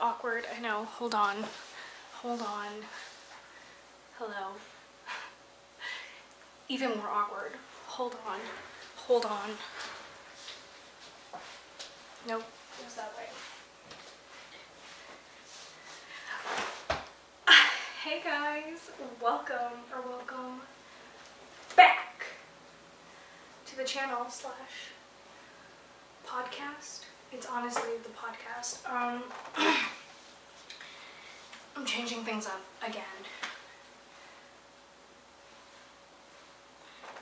awkward. I know. Hold on. Hold on. Hello. Even more awkward. Hold on. Hold on. Nope. It was that way. Hey guys. Welcome back to the channel / podcast. It's honestly the podcast. I'm changing things up again.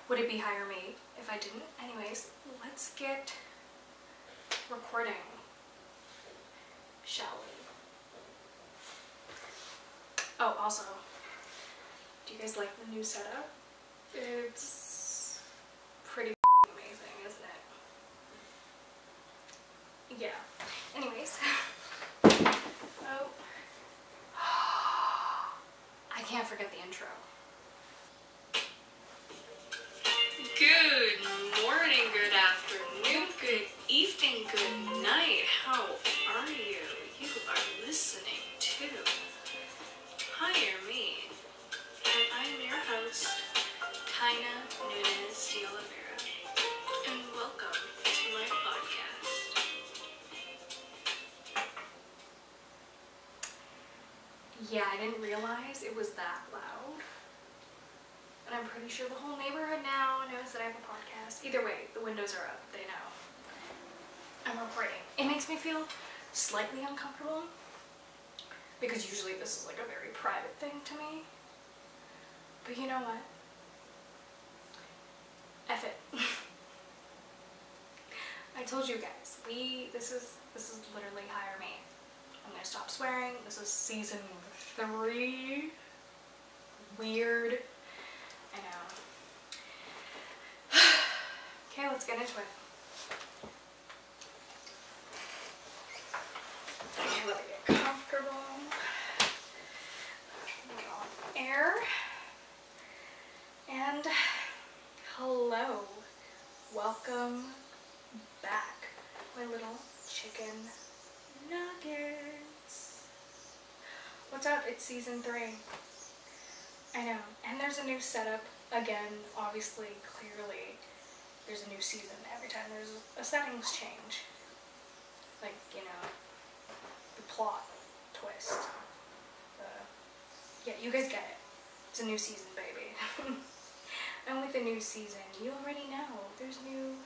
Would it be hire me if I didn't? Anyways, let's get recording, shall we? Oh, also, do you guys like the new setup? It's pretty amazing, isn't it? Yeah. Anyways. Oh. I can't forget the intro. Good morning, good afternoon, good evening, good night. How are you? You are listening to Hire Me. And I'm your host, Tayna de Oliveira. And welcome to my podcast. Yeah, I didn't realize it was that loud. And I'm pretty sure the whole neighborhood now knows that I have a podcast. Either way, the windows are up. They know. I'm recording. It makes me feel slightly uncomfortable because usually this is like a very private thing to me. But you know what? F it. I told you guys, this is literally Hire Me. I'm gonna stop swearing. This is season 3. Weird. I know. Okay, let's get into it. Okay, let me get comfortable. Get on air. And hello. Welcome back, my little chicken nuggets. What's up? It's season 3. I know. And there's a new setup. Again, obviously, clearly, there's a new season every time there's a settings change. Like, you know, the plot twist. Yeah, you guys get it. It's a new season, baby. And with the new season, you already know there's new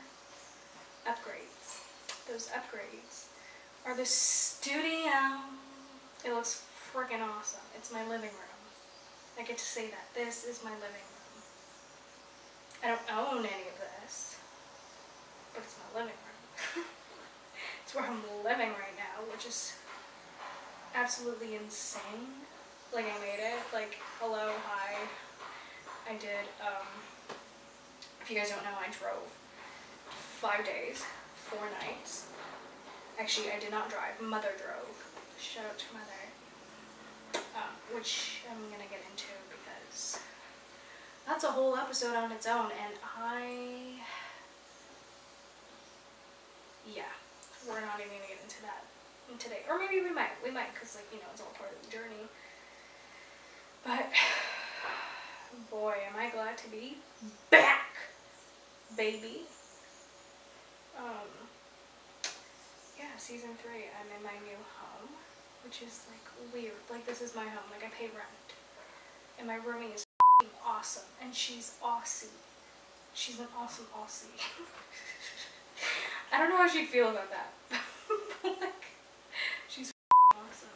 upgrades. Those upgrades are the studio. It looks freaking awesome. It's my living room. I get to say that. This is my living room. I don't own any of this, but it's my living room. It's where I'm living right now, which is absolutely insane. Like, I made it. Like, hello, hi. I did, if you guys don't know, I drove 5 days, 4 nights. Actually, I did not drive. Mother drove. Shout out to Mother. Which I'm gonna get into because that's a whole episode on its own, and yeah, we're not even gonna get into that today. Or maybe we might, because, like, you know, it's all part of the journey. But boy, am I glad to be back, baby. Yeah, season 3, I'm in my new home, which is, like, weird. Like, this is my home. Like, I pay rent. And my roomie is awesome. And she's Aussie. She's an awesome Aussie. I don't know how she'd feel about that. Like, she's awesome.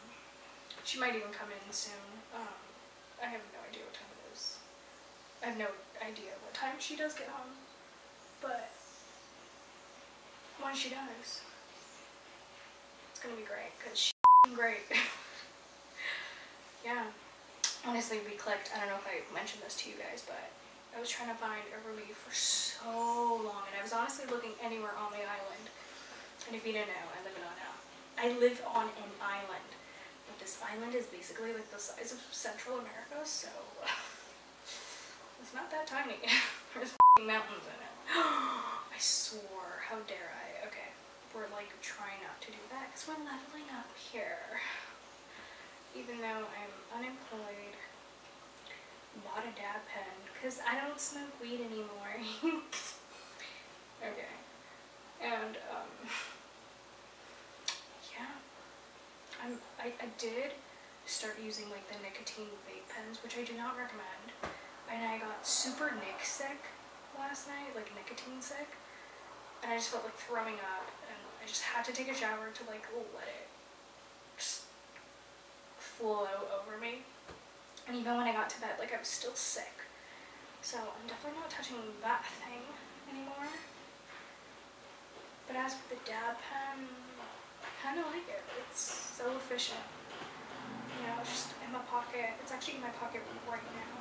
She might even come in soon. I have no idea what time it is. I have no idea what time she does get home. But when she does, it's gonna be great, because she's great. Yeah. Honestly, we clicked. I don't know if I mentioned this to you guys, but I was trying to find a roomie for so long, and I was honestly looking anywhere on the island. And if you didn't know, I live on an island. But this island is basically like the size of Central America, so it's not that tiny. There's mountains in it. I swore. How dare I? Okay. we're like trying not to do that because we're leveling up here. Even though I'm unemployed, bought a dab pen because I don't smoke weed anymore. Okay. And yeah, I did start using like the nicotine vape pens, which I do not recommend. And I got super Nick sick last night, like nicotine sick, and I just felt like throwing up, and I just had to take a shower to like let it just flow over me. And even when I got to bed, like I was still sick. So I'm definitely not touching that thing anymore. But as for the dab pen, I kind of like it. It's so efficient. You know, it's just in my pocket. It's actually in my pocket right now.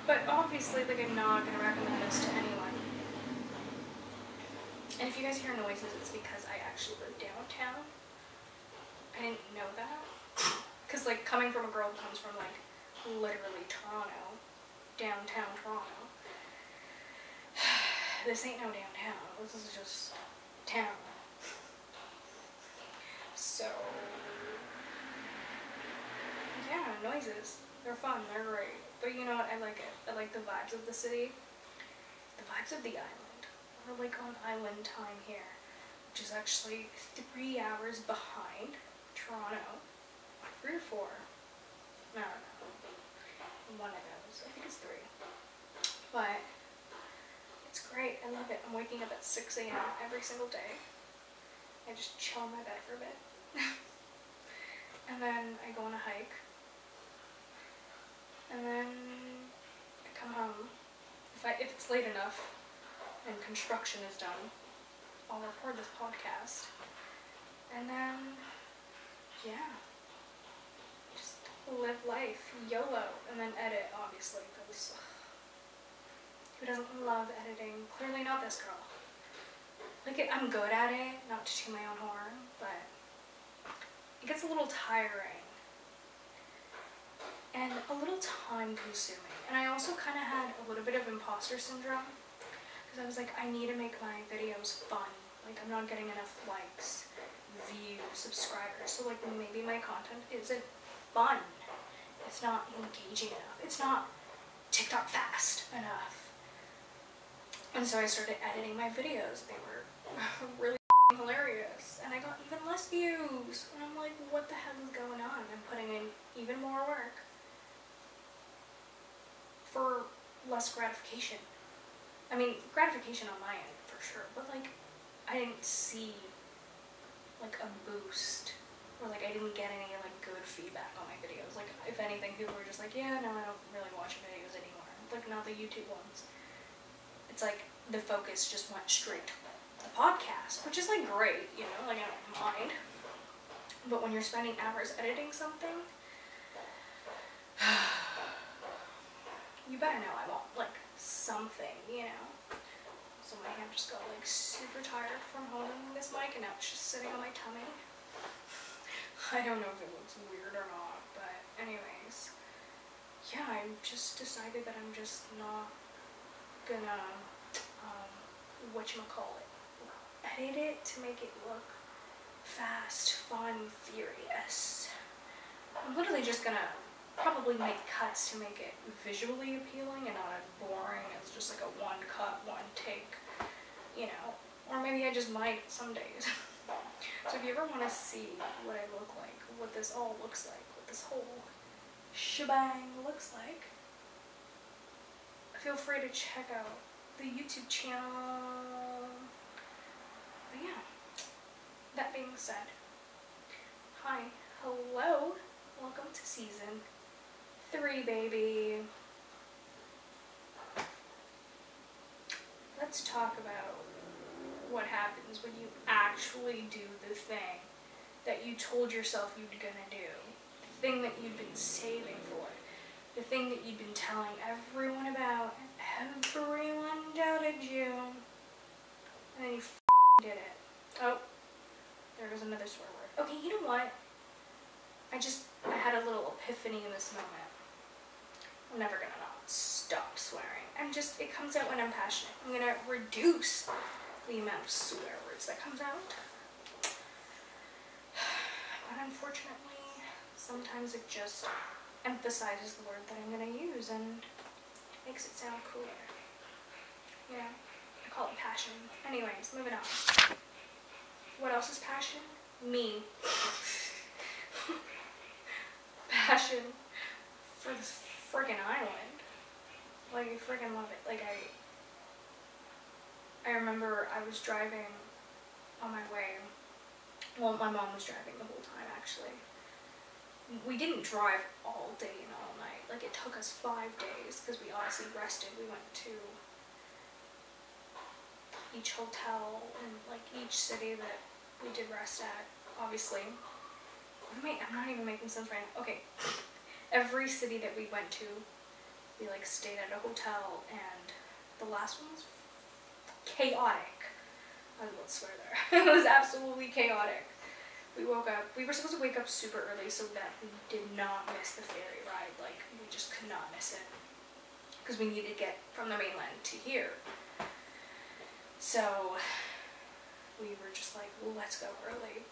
But obviously, like, I'm not going to recommend this to anyone. And if you guys hear noises, it's because I actually live downtown. I didn't know that. Because, like, coming from a girl who comes from, like, literally Toronto, downtown Toronto, this ain't no downtown. This is just town. So, yeah, noises. They're fun. They're great. But you know what? I like it. I like the vibes of the city. The vibes of the island. We're like on island time here, which is actually 3 hours behind Toronto. 3 or 4. I don't know. One of those. I think it's 3. But it's great. I love it. I'm waking up at 6 a.m. every single day. I just chill in my bed for a bit. And then I go on a hike. And then I come home. If it's late enough and construction is done, I'll record this podcast. And then, yeah, just live life, YOLO, and then edit, obviously, because who doesn't love editing? Clearly not this girl. Like, I'm good at it, not to toot my own horn, but it gets a little tiring and a little time consuming. And I also kind of had a little bit of imposter syndrome because I was like, I need to make my videos fun. Like, I'm not getting enough likes, views, subscribers, so like maybe my content isn't fun. It's not engaging enough. It's not TikTok fast enough. And so I started editing my videos. They were really hilarious, and I got even less views, and I'm like, what the hell is going on? I'm putting in even more work for less gratification. I mean, gratification on my end for sure, but like I didn't see like a boost, or like I didn't get any like good feedback on my videos. Like, if anything, people were just like, yeah, no, I don't really watch your videos anymore. Like, not the YouTube ones. It's like the focus just went straight to the podcast, which is like great, you know, like I don't mind. But when you're spending hours editing something, you better know I want like something, you know. So my hand just got like super tired from holding this mic, and now it's just sitting on my tummy. I don't know if it looks weird or not, but anyways, yeah, I just decided that I'm just not gonna whatchamacallit, edit it to make it look fast, fun, furious. I'm literally just gonna probably make cuts to make it visually appealing and not as boring as just like a one cut, one take, you know. Or maybe I just might some days. So if you ever want to see what I look like, what this all looks like, what this whole shebang looks like, feel free to check out the YouTube channel. But yeah, that being said, hi, hello, welcome to season 3, baby. Let's talk about what happens when you actually do the thing that you told yourself you were gonna do, the thing that you've been saving for, the thing that you've been telling everyone about, and everyone doubted you, and then you did it. Oh, there goes another swear word. Okay, you know what? I had a little epiphany in this moment. I'm never gonna not stop swearing. It comes out when I'm passionate. I'm gonna reduce the amount of swear words that comes out. but unfortunately, sometimes it just emphasizes the word that I'm gonna use and makes it sound cooler. You know, I call it passion. Anyways, moving on. What else is passion? Me. Passion for this friggin' island. Like, I friggin' love it. Like, I remember I was driving on my way. Well, my mom was driving the whole time, actually. We didn't drive all day and all night. Like, it took us 5 days, because we honestly rested. We went to each hotel and, like, each city that we did rest at, obviously. I'm not even making sense right now. Okay. Every city that we went to, we, like, stayed at a hotel, and the last one was chaotic. I won't swear there. It was absolutely chaotic. We woke up, we were supposed to wake up super early so that we did not miss the ferry ride. Like, we just could not miss it. Because we needed to get from the mainland to here. So, we were just like, well, let's go early.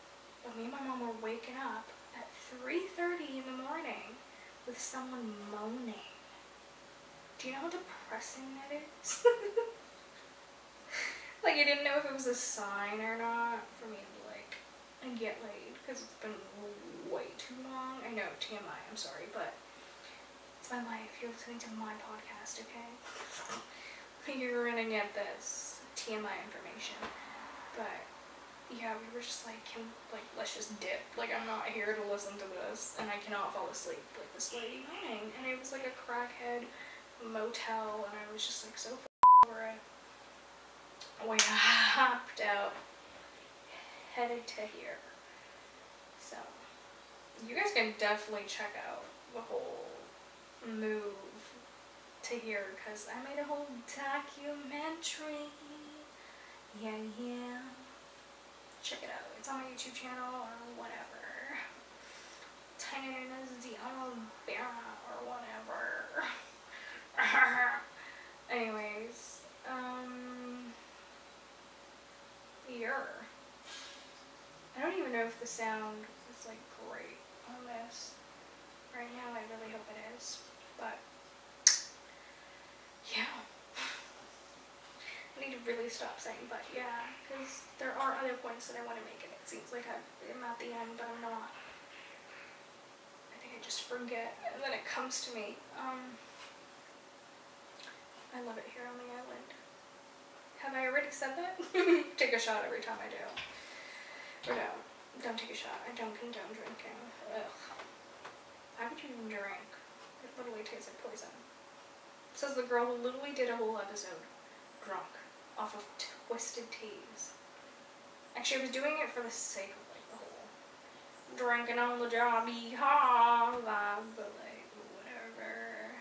But me and my mom were waking up at 3:30 in the morning with someone moaning. Do you know how depressing that is? Like, I didn't know if it was a sign or not for me to, like, get laid, because it's been way too long. I know, TMI, I'm sorry, but it's my life. You're listening to my podcast, okay? You're gonna get this TMI information. But, yeah, we were just like, let's just dip. Like, I'm not here to listen to this, and I cannot fall asleep with this lady moaning. And it was like a crackhead motel, and I was just like so over it. We hopped out, headed to here. So, you guys can definitely check out the whole move to here, because I made a whole documentary. Yeah. Check it out. It's on my YouTube channel or whatever. Tayna is the Alabama or whatever. Anyways, I don't even know if the sound is, like, great on this right now. I really hope it is, but yeah. I need to really stop saying but yeah, because there are other points that I want to make, and it seems like I'm at the end, but I'm not. I think I just forget, and then it comes to me. I love it here on the island. Have I already said that? Take a shot every time I do. Or don't take a shot. I don't condone drinking. Ugh. How could you even drink? It literally tastes like poison. Says the girl who literally did a whole episode drunk off of twisted teas. Actually, I was doing it for the sake of, like, the whole drinking on the job, vibe, but, like, whatever.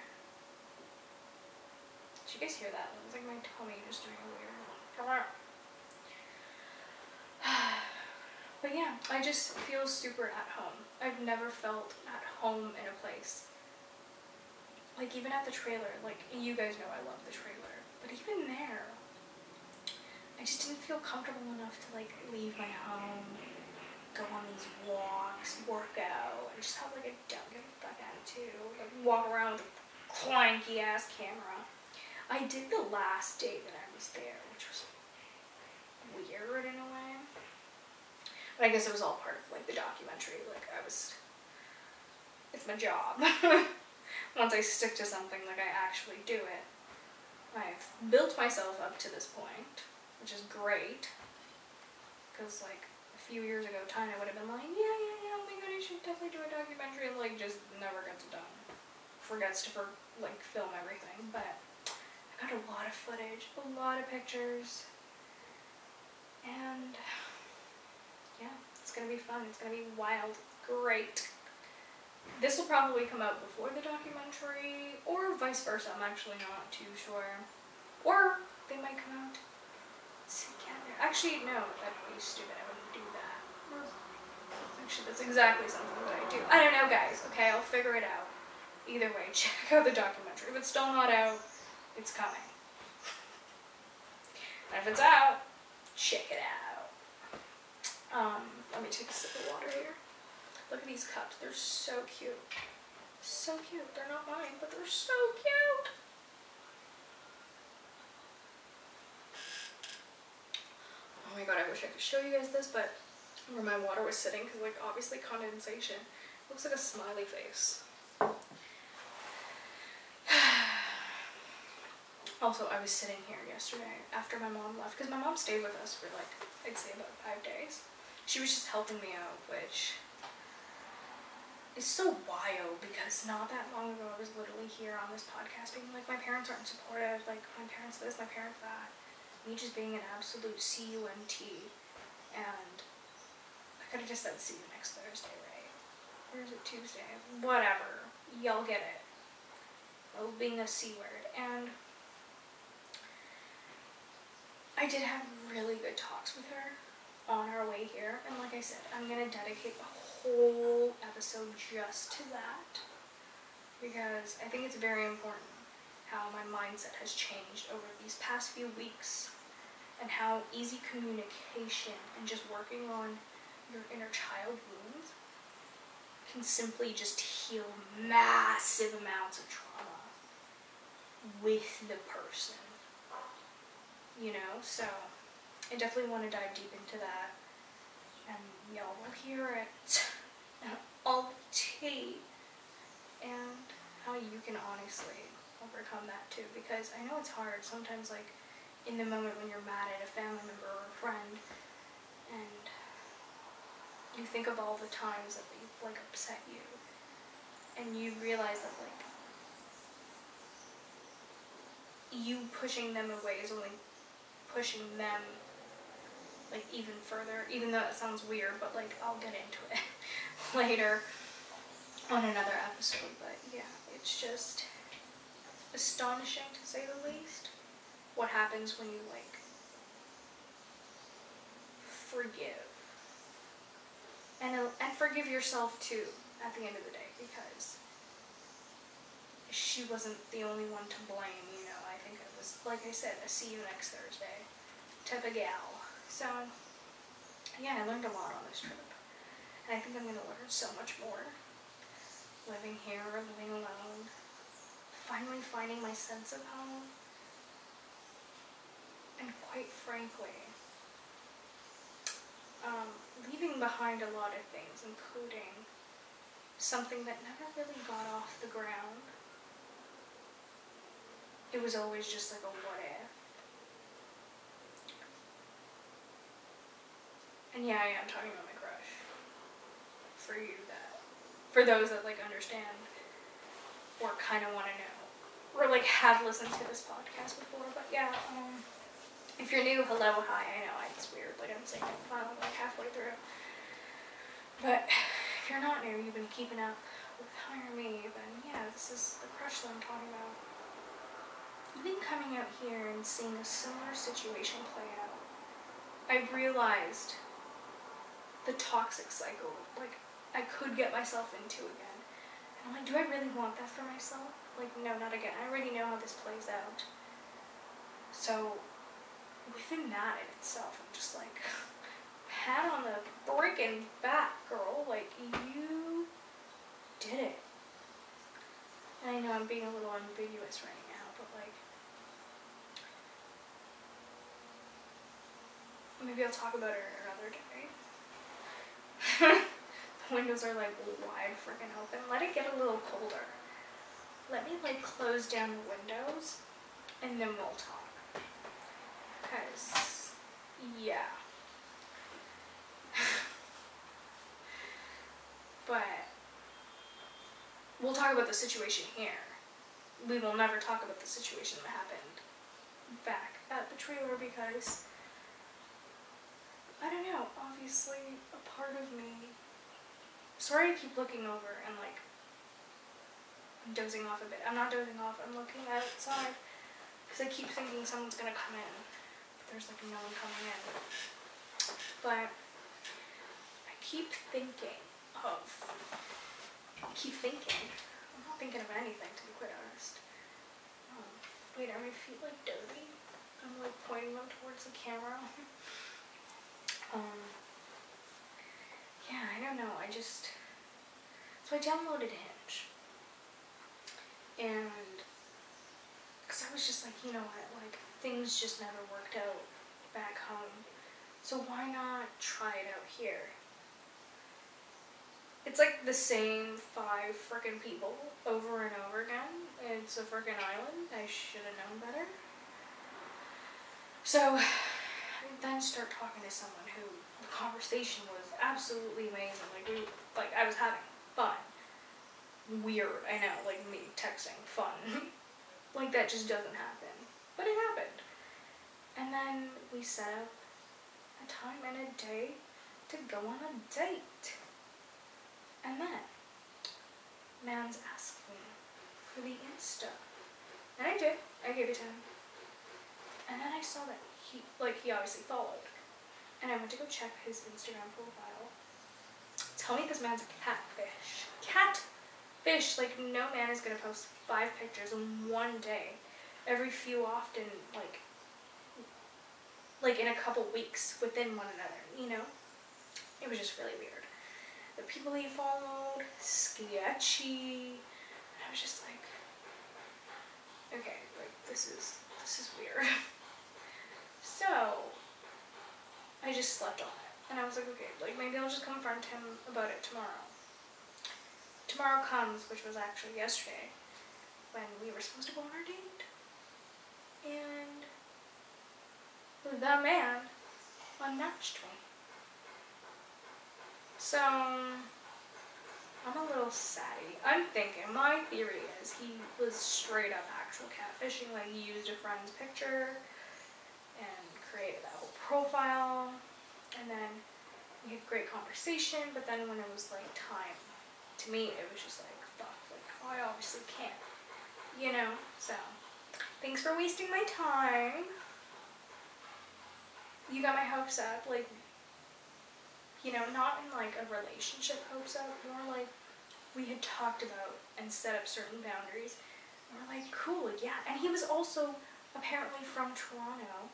Did you guys hear that? It was like my tummy just doing a weird. But yeah, I just feel super at home. I've never felt at home in a place. Like, even at the trailer, like, you guys know I love the trailer, but even there, I just didn't feel comfortable enough to, like, leave my home, go on these walks, work out, and just have, like, a don't give a fuck attitude, like, walk around with a clanky ass camera. I did the last day that I was there, which was weird in a way. But I guess it was all part of, like, the documentary. Like, it's my job. Once I stick to something, like, I actually do it. I've built myself up to this point, which is great. Because, like, a few years ago, Tayna would have been like, yeah, oh my god, I should definitely do a documentary, and, like, just never gets it done. Forgets to, like, film everything, but I got a lot of footage, a lot of pictures, and yeah, it's gonna be fun, it's gonna be wild, great. This will probably come out before the documentary, or vice versa, I'm actually not too sure. Or they might come out together. Actually, no, that'd be stupid, I wouldn't do that. Actually, that's exactly something that I do. I don't know, guys, okay, I'll figure it out. Either way, check out the documentary. If it's still not out, it's coming. And if it's out, check it out. Let me take a sip of water here. Look at these cups. They're so cute. So cute. They're not mine, but they're so cute. Oh my god, I wish I could show you guys this, but where my water was sitting, because like obviously condensation. It looks like a smiley face. Also, I was sitting here yesterday after my mom left, because my mom stayed with us for like, I'd say about 5 days. She was just helping me out, which is so wild because not that long ago I was literally here on this podcast being like, my parents aren't supportive, like my parents this, my parents that. Me just being an absolute cunt, and I could have just said see you next Thursday, right? Or is it Tuesday? Whatever. Y'all get it. Well, being a C word. And I did have really good talks with her on our way here, and like I said, I'm gonna dedicate a whole episode just to that, because I think it's very important how my mindset has changed over these past few weeks, and how easy communication and just working on your inner child wounds can simply just heal massive amounts of trauma with the person, you know? So I definitely want to dive deep into that, and y'all will hear it all the tea, and how you can honestly overcome that too, because I know it's hard sometimes, like in the moment when you're mad at a family member or a friend, and you think of all the times that they've like upset you, and you realize that like you pushing them away is only pushing them like even further, even though it sounds weird, but like I'll get into it later on another episode. But yeah, it's just astonishing to say the least what happens when you like forgive, and forgive yourself too at the end of the day, because she wasn't the only one to blame, you know. I think it was, like I said, a see you next Thursday type of gal. So yeah, I learned a lot on this trip, and I think I'm gonna learn so much more living here, living alone, finally finding my sense of home, and quite frankly, leaving behind a lot of things, including something that never really got off the ground. It was always just like a what if. And yeah, I am talking about my crush. For those that like understand or kind of want to know, or like have listened to this podcast before. But yeah, if you're new, hello, hi. I know it's weird, like I'm saying it finally like halfway through. But if you're not new, you've been keeping up with Hire Me, then yeah, this is the crush that I'm talking about. I've been coming out here and seeing a similar situation play out. I realized the toxic cycle, like, I could get myself into again. And I'm like, do I really want that for myself? Like, no, not again. I already know how this plays out. So, within that in itself, I'm just like, pat on the freaking back, girl. Like, you did it. And I know I'm being a little ambiguous right now, but like, maybe I'll talk about it another day. The windows are like wide freaking open. Let it get a little colder. Let me like close down the windows and then we'll talk. Cause yeah. But we'll talk about the situation here. We will never talk about the situation that happened back at the trailer, because I don't know, obviously a part of me, sorry to keep looking over and like I'm dozing off a bit. I'm not dozing off, I'm looking outside because I keep thinking someone's gonna come in, but there's like no one coming in. But I keep thinking, I'm not thinking of anything, to be quite honest. Wait, are my feet like dirty? I'm like pointing them towards the camera. Yeah, I don't know, I just So I downloaded Hinge. And, because I was just like, you know what, like, things just never worked out back home. So why not try it out here? It's like the same 5 frickin' people over and over again. It's a frickin' island. I should have known better. So I then start talking to someone who the conversation was absolutely amazing. Like I was having fun. Weird, I know, like me texting, fun. Like that just doesn't happen. But it happened. And then we set up a time and a day to go on a date. And then man's asked me for the Insta. And I did. I gave it to him. And then I saw that he obviously followed. And I went to go check his Instagram profile. Tell me this man's a catfish. Catfish! Like, no man is gonna post 5 pictures in one day. Every few often, like in a couple weeks within one another, you know? It was just really weird. The people he followed, sketchy. And I was just like, okay, like this is weird. So I just slept on it. And I was like, okay, like maybe I'll just confront him about it tomorrow. Tomorrow comes, which was actually yesterday, when we were supposed to go on our date. And the man unmatched me. So I'm a little saddy. I'm thinking, my theory is he was straight up actual catfishing, like he used a friend's picture and created that whole profile, and then we had great conversation, but then when it was like time to meet, it was just like, fuck, like, oh, I obviously can't, you know? So, thanks for wasting my time. You got my hopes up, like, you know, not in like a relationship hopes up, more like we had talked about and set up certain boundaries. And we're like, cool, yeah. And he was also apparently from Toronto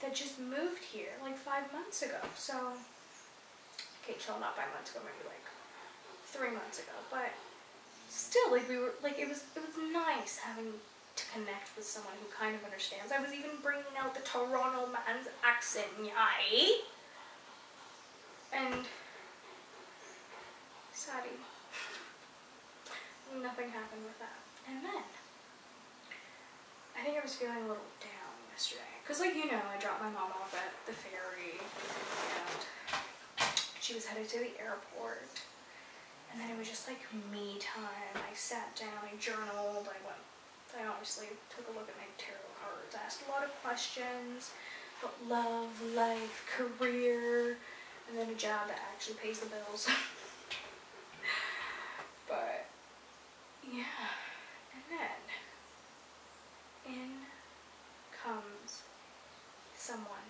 that just moved here like 5 months ago. So, okay, chill, not 5 months ago, maybe like 3 months ago. But still, like we were, like it was nice having to connect with someone who kind of understands. I was even bringing out the Toronto man's accent, yay! And sadly, nothing happened with that. And then, I think I was feeling a little down yesterday. Because like, you know, I dropped my mom off at the ferry, and she was headed to the airport. And then it was just like me time. I sat down, I journaled, I obviously took a look at my tarot cards, asked a lot of questions about love, life, career, and then a job that actually pays the bills. But, yeah. And then, in comes someone.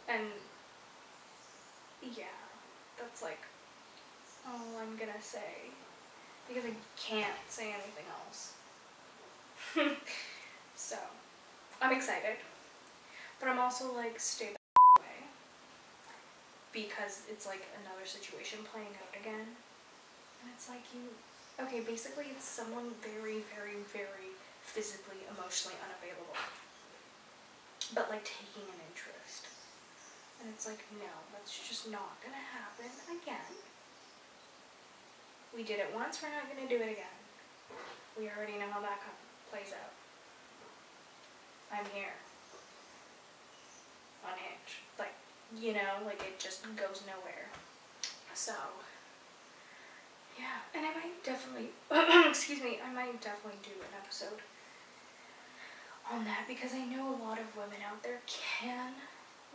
And, yeah, that's like all I'm gonna say. Because I can't say anything else. So, I'm excited. But I'm also like, stay the away. Because it's like another situation playing out again. And it's like okay, basically it's someone very, very, very physically, emotionally unavailable. But like taking an interest. And it's like, no, that's just not gonna happen again. We did it once, we're not gonna do it again. We already know how that plays out. I'm here. On Hinge. Like, you know, like it just goes nowhere. So, yeah. And I might definitely, excuse me, I might definitely do an episode on that, because I know a lot of women out there can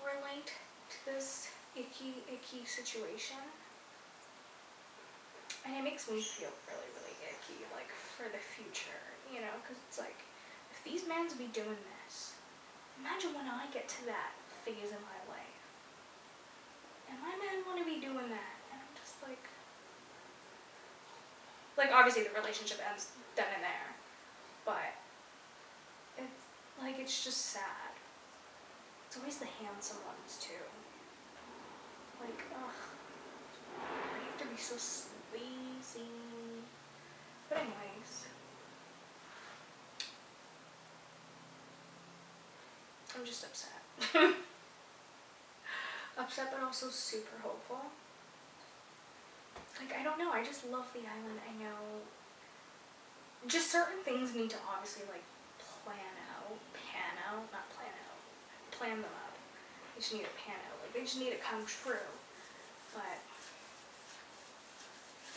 relate to this icky, icky situation. And it makes me feel really, really icky, like, for the future, you know, because it's like, if these mans be doing this, imagine when I get to that phase in my life, and my man want to be doing that, and I'm just like, obviously the relationship ends then and there, but it's, like, it's just sad. It's always the handsome ones, too. Like, ugh. have to be so sleazy. But anyways, I'm just upset. Upset, but also super hopeful. Like, I don't know, I just love the island. I know just certain things need to obviously, like, plan them out. They just need to pan out. Like, they just need to come true. But,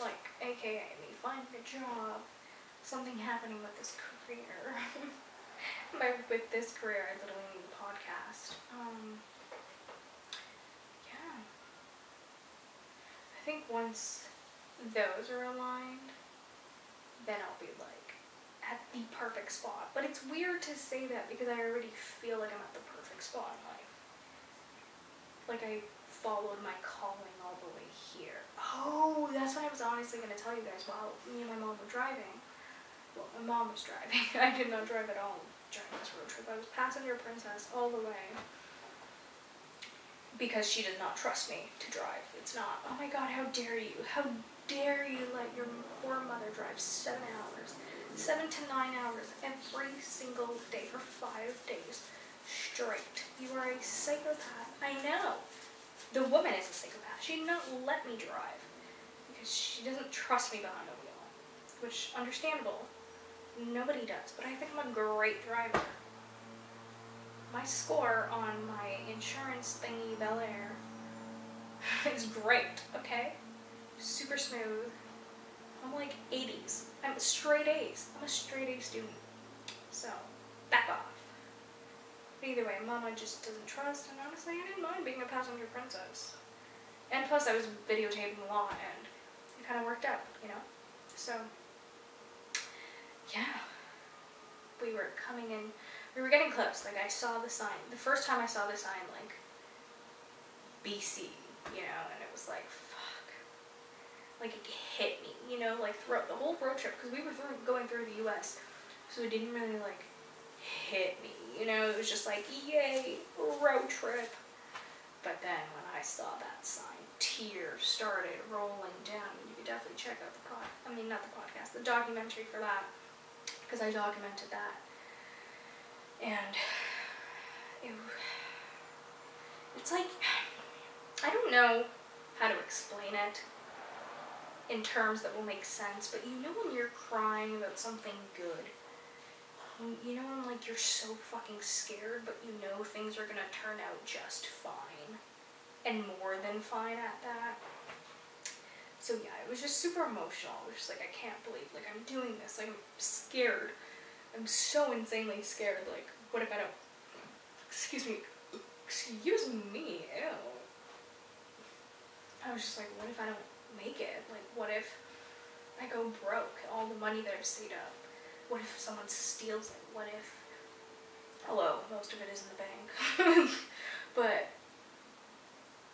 like, aka me finding a job, something happening with this career. With this career, I literally need a podcast. Yeah. I think once those are aligned, then I'll be like at the perfect spot. But it's weird to say that because I already feel like I'm at the perfect spot in life. Like I followed my calling all the way here. Oh, that's what I was honestly going to tell you guys while me and my mom were driving. Well, my mom was driving. I did not drive at all during this road trip. I was passenger princess all the way because she did not trust me to drive. It's not, oh my god, how dare you? How dare you let your poor mother drive 7 hours, 7 to 9 hours every single day for 5 days straight. You are a psychopath. I know. The woman is a psychopath. She did not let me drive because she doesn't trust me behind a wheel, which understandable. Nobody does, but I think I'm a great driver. My score on my insurance thingy Bel Air is great, okay? Super smooth. I'm like 80s. I'm straight A's. I'm a straight A student. So, back off. But either way, Mama just doesn't trust, and honestly, I didn't mind being a passenger princess. And plus, I was videotaping a lot, and it kind of worked out, you know? So, yeah. We were coming in, we were getting close. Like, I saw the sign. The first time I saw the sign, like, BC, you know, and it was like, fuck. Like, it hit me, you know, like, throughout the whole road trip, because we were going through the U.S., so it didn't really, like, hit me, you know, it was just like, yay, road trip. But then when I saw that sign, tears started rolling down. You could definitely check out the documentary for that, because I documented that. And it's like, I don't know how to explain it in terms that will make sense, but you know when you're crying about something good, you know when like you're so fucking scared, but you know things are gonna turn out just fine, and more than fine at that. So yeah, it was just super emotional. It was just like, I can't believe, like, I'm doing this, like, I'm scared. I'm so insanely scared, like, what if I don't, excuse me, ew. I was just like, what if I don't make it? Like, what if I go broke, all the money that I've saved up? What if someone steals it? What if, hello, most of it is in the bank. But,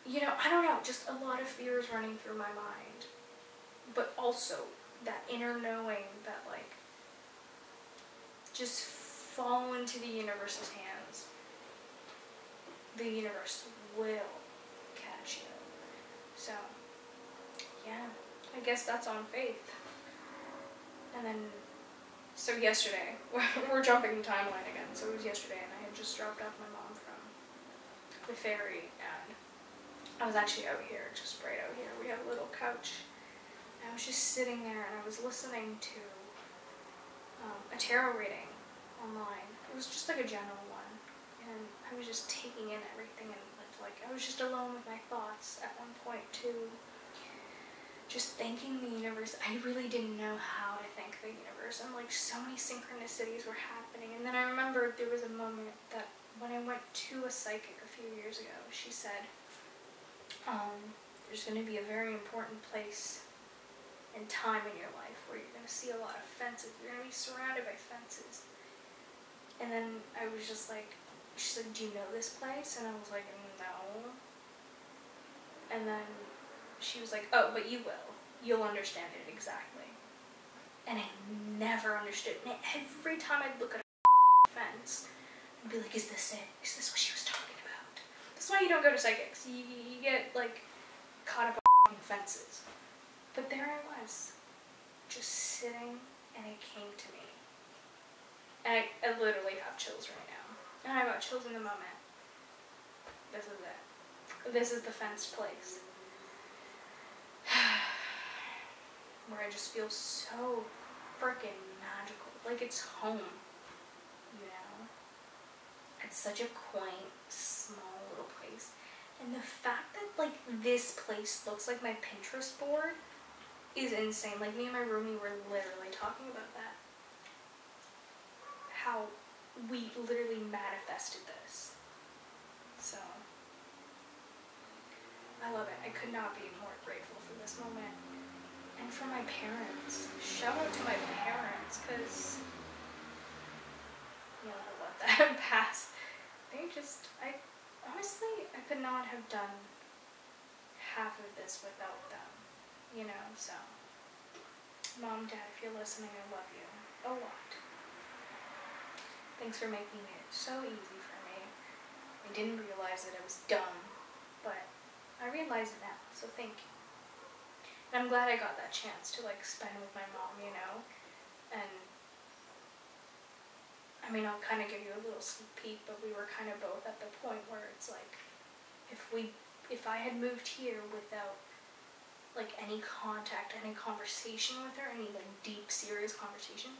you know, I don't know, just a lot of fears running through my mind. But also, that inner knowing that, like, just fall into the universe's hands. The universe will catch you. So, yeah, I guess that's on faith. And then, so yesterday, we're jumping the timeline again, so it was yesterday, and I had just dropped off my mom from the ferry, and I was actually out here, just right out here. We have a little couch, and I was just sitting there, and I was listening to a tarot reading online. It was just like a general one, and I was just taking in everything, and like I was just alone with my thoughts at one point too, just thanking the universe. I really didn't know how to thank the universe, and like so many synchronicities were happening. And then I remember there was a moment that when I went to a psychic a few years ago, she said, there's going to be a very important place and time in your life where you're going to see a lot of fences. You're going to be surrounded by fences. And then I was just like, she said, do you know this place? And I was like, no. And then she was like, oh, but you will. You'll understand it exactly. And I never understood. And every time I'd look at a fence, I'd be like, is this it? Is this what she was talking about? That's why you don't go to psychics. You get, like, caught up on fences. But there I was, just sitting, and it came to me. And I literally have chills right now. And I got chills in the moment. This is it. This is the fenced place. Where I just feel so freaking magical. Like it's home, you know? It's such a quaint, small little place. And the fact that, like, this place looks like my Pinterest board is insane. Like, me and my roomie were literally talking about that. How we literally manifested this. So, I love it. I could not be more grateful for this moment. And for my parents. Shout out to my parents, because, you know, I let that pass. They just, honestly, I could not have done half of this without them, you know, so. Mom, Dad, if you're listening, I love you a lot. Thanks for making it so easy for me. I didn't realize that I was dumb, but I realize it now, so thank you. And I'm glad I got that chance to, like, spend with my mom, you know, and I mean, I'll kind of give you a little sneak peek, but we were kind of both at the point where it's like, if I had moved here without, like, any contact, any conversation with her, any, like, deep, serious conversation,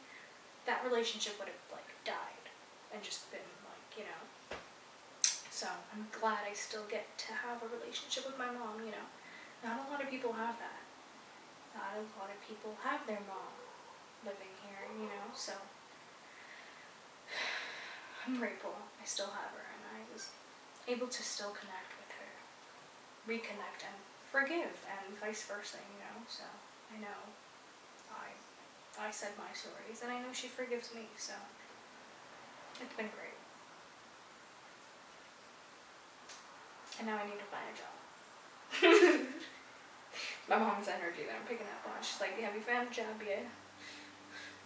that relationship would have, like, died and just been, like, you know. So, I'm glad I still get to have a relationship with my mom, you know. Not a lot of people have that. Not a lot of people have their mom living here, you know, so. I'm grateful I still have her, and I was able to still connect with her, reconnect and forgive, and vice versa, you know, so I know I said my stories, and I know she forgives me, so it's been great. And now I need to find a job. My mom's energy that I'm picking up on, she's like, have you found a job yet?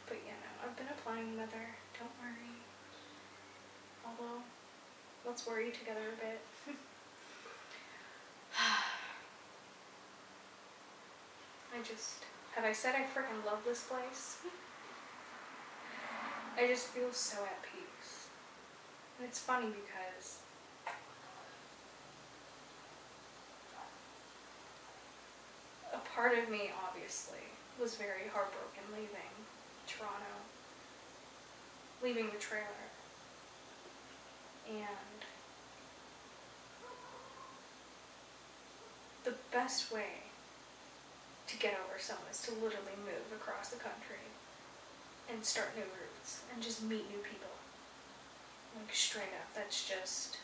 But yeah, no, I've been applying with her, don't worry. Although, let's worry together a bit. Have I said I freaking love this place? I just feel so at peace. And it's funny because a part of me, obviously, was very heartbroken leaving Toronto, leaving the trailer. And the best way to get over someone is to literally move across the country and start new routes and just meet new people. Like, straight up, that's just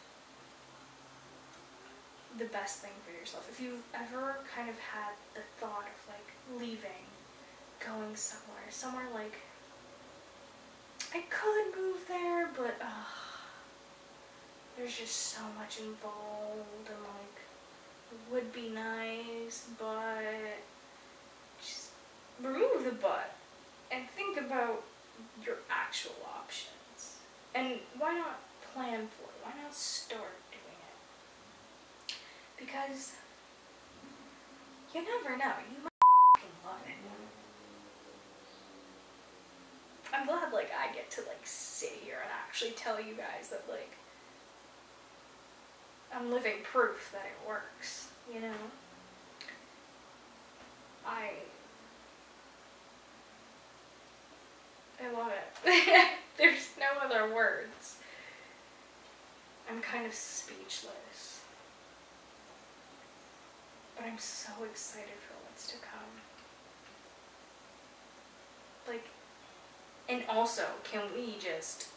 the best thing for yourself. If you've ever kind of had the thought of, like, leaving, going somewhere like, I could move there, but there's just so much involved, and, like, it would be nice, but just remove the but and think about your actual options. And why not plan for it? Why not start doing it? Because you never know. You might love it. I'm glad, like, I get to, like, sit here and actually tell you guys that, like, I'm living proof that it works, you know? I love it. There's no other words. I'm kind of speechless. But I'm so excited for what's to come. Like, and also, can we just,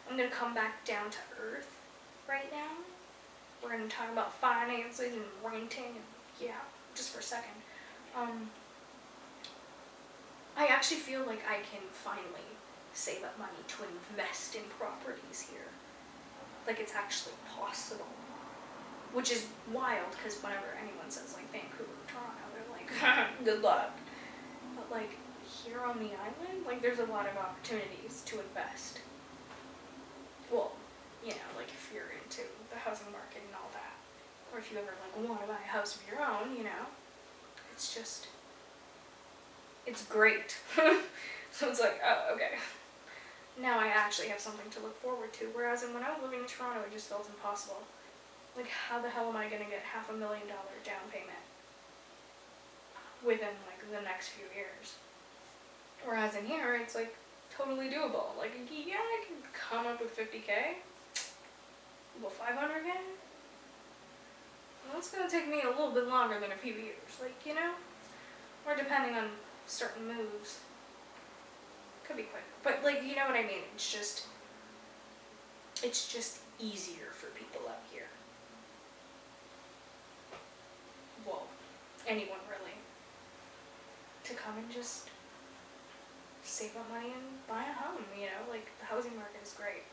I'm gonna come back down to earth right now. We're gonna talk about finances and renting, and yeah, just for a second. I actually feel like I can finally save up money to invest in properties here. Like, it's actually possible. Which is wild, because whenever anyone says, like, Vancouver or Toronto, they're like, good luck. But, like, here on the island, like, there's a lot of opportunities to invest. Well, you know, like, if you're into the housing market and all that. Or if you ever, like, want to buy a house of your own, you know. it's just, it's great. So it's like, oh, okay. Now I actually have something to look forward to. Whereas when I was living in Toronto, it just felt impossible. Like, how the hell am I going to get $500,000 down payment within, like, the next few years? Whereas in here, it's, like, totally doable. Like, yeah, I can come up with $50K. Well, $500K? Well, it's going to take me a little bit longer than a few years. Like, you know? Or depending on certain moves. Could be quick. But, like, you know what I mean? It's just easier for people out here. Well, anyone really. To come and just save up money and buy a home, you know? Like, the housing market is great.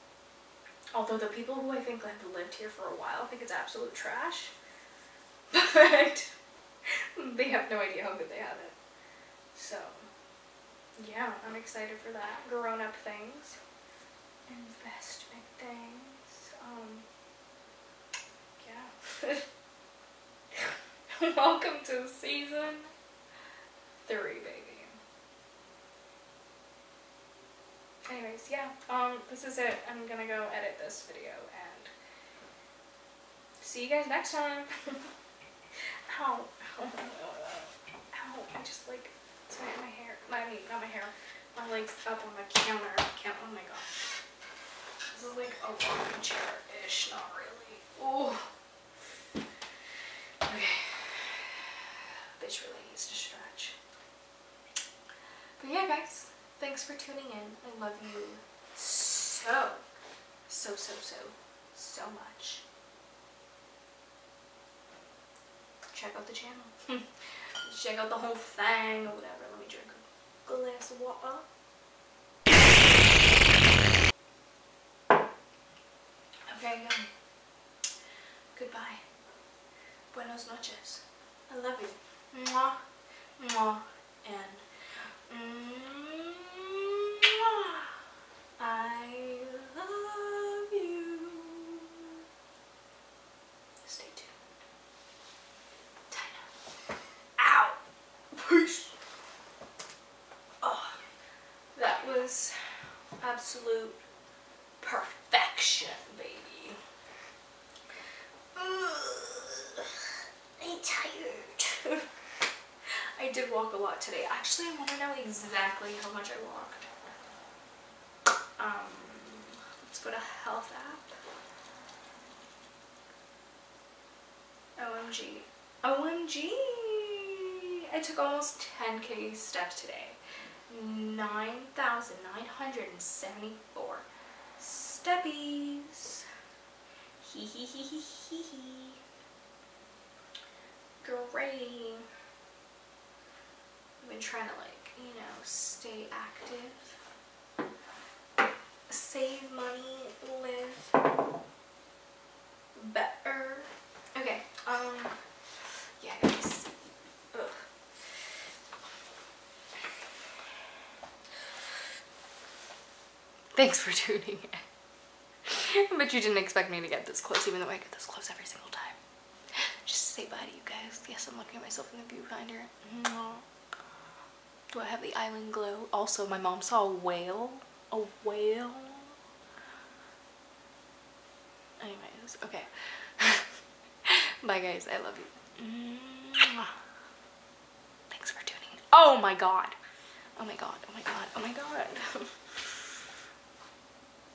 Although the people who I think have lived here for a while think it's absolute trash. But they have no idea how good they have it. So, yeah, I'm excited for that. Grown-up things. Investment things. Yeah. Welcome to season 3, baby. Anyways, yeah, this is it. I'm gonna go edit this video and see you guys next time. Ow. Ow. Ow. I just, like, smacked my hair. I mean, not my hair. My leg's up on the counter. Oh my gosh. This is like a rocking chair-ish. Not really. Oh. Okay. Bitch really needs to stretch. But yeah, guys. Thanks for tuning in. I love you so much. Check out the channel. Check out the whole thing or whatever. Let me drink a glass of water. Okay, goodbye. Buenos noches. I love you. Mwah, mwah, and I love you. Stay tuned. Tayna. Ow! Peace. Oh, that was absolute perfection, baby. I'm tired. I did walk a lot today. Actually, I want to know exactly how much I walked. Let's go to health app. OMG. I took almost 10K steps today. 9,974 steppies. Hee hee hee hee hee hee. Great. I've been trying to, like, you know, stay active. Save money, live better. Okay, yeah, guys. Ugh. Thanks for tuning in. But you didn't expect me to get this close, even though I get this close every single time. Just say bye to you guys. Yes, I'm looking at myself in the viewfinder. Do I have the island glow? Also, my mom saw a whale. A whale? Anyways, okay. Bye guys, I love you. Thanks for tuning in. Oh my god. Oh my god, oh my god, oh my god.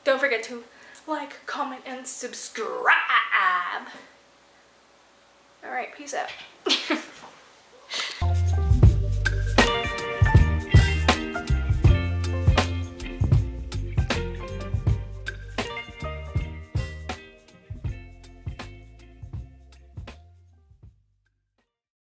Don't forget to like, comment, and subscribe. Alright, peace out.